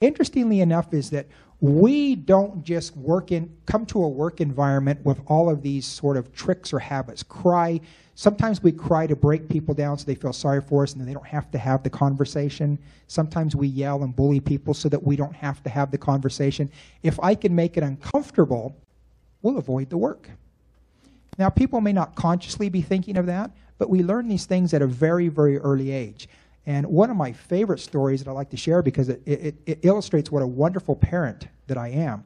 Interestingly enough is that we don't just come to a work environment with all of these sort of tricks or habits. Sometimes we cry to break people down so they feel sorry for us and then they don't have to have the conversation. Sometimes we yell and bully people so that we don't have to have the conversation. If I can make it uncomfortable, we'll avoid the work. Now, people may not consciously be thinking of that, but we learn these things at a very, very early age. And one of my favorite stories that I like to share because it illustrates what a wonderful parent that I am.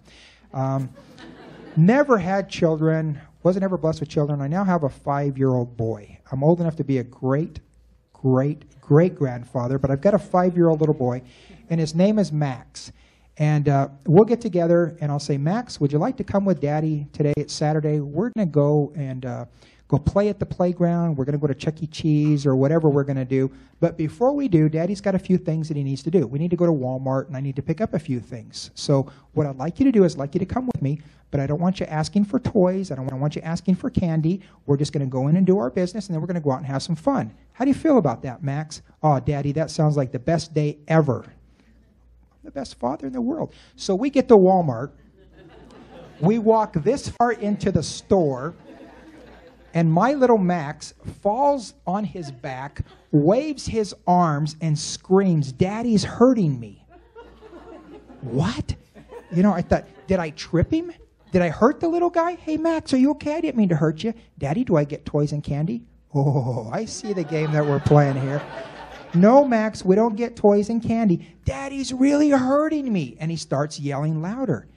Never had children, wasn't ever blessed with children. I now have a 5-year-old boy. I'm old enough to be a great-great-great-grandfather, but I've got a 5-year-old little boy, and his name is Max. And we'll get together, and I'll say, Max, would you like to come with Daddy today? It's Saturday. We're going to go and go play at the playground. We're going to go to Chuck E. Cheese or whatever we're going to do. But before we do, Daddy's got a few things that he needs to do. We need to go to Walmart, and I need to pick up a few things. So what I'd like you to do is I'd like you to come with me, but I don't want you asking for toys. I don't want you asking for candy. We're just going to go in and do our business, and then we're going to go out and have some fun. How do you feel about that, Max? Oh, Daddy, that sounds like the best day ever. The best father in the world. So we get to Walmart. We walk this far into the store, and my little Max falls on his back, waves his arms, and screams, Daddy's hurting me. What? You know, I thought, did I trip him? Did I hurt the little guy? Hey, Max, are you okay? I didn't mean to hurt you. Daddy, do I get toys and candy? Oh, I see the game that we're playing here. No, Max, we don't get toys and candy. Daddy's really hurting me. And he starts yelling louder.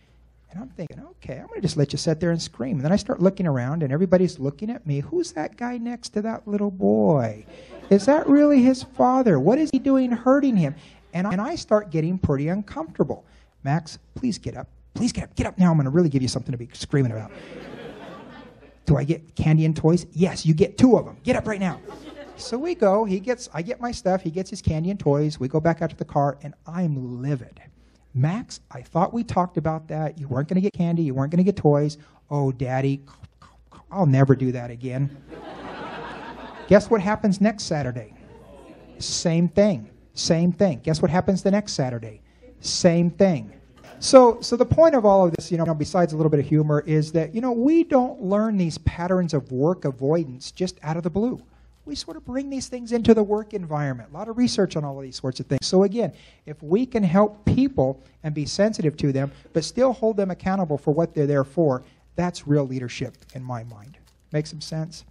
And I'm thinking, okay, I'm going to just let you sit there and scream. And then I start looking around, and everybody's looking at me. Who's that guy next to that little boy? Is that really his father? What is he doing hurting him? And I start getting pretty uncomfortable. Max, please get up. Please get up. Get up now. I'm going to really give you something to be screaming about. Do I get candy and toys? Yes, you get 2 of them. Get up right now. So we go. I get my stuff. He gets his candy and toys. We go back out to the car, and I'm livid. Max, I thought we talked about that. You weren't going to get candy. You weren't going to get toys. Oh, Daddy, I'll never do that again. Guess what happens next Saturday? Same thing. Same thing. Guess what happens the next Saturday? Same thing. So the point of all of this, besides a little bit of humor, is that, we don't learn these patterns of work avoidance just out of the blue. We sort of bring these things into the work environment. A lot of research on all of these sorts of things. So again, if we can help people and be sensitive to them, but still hold them accountable for what they're there for, that's real leadership in my mind. Make some sense?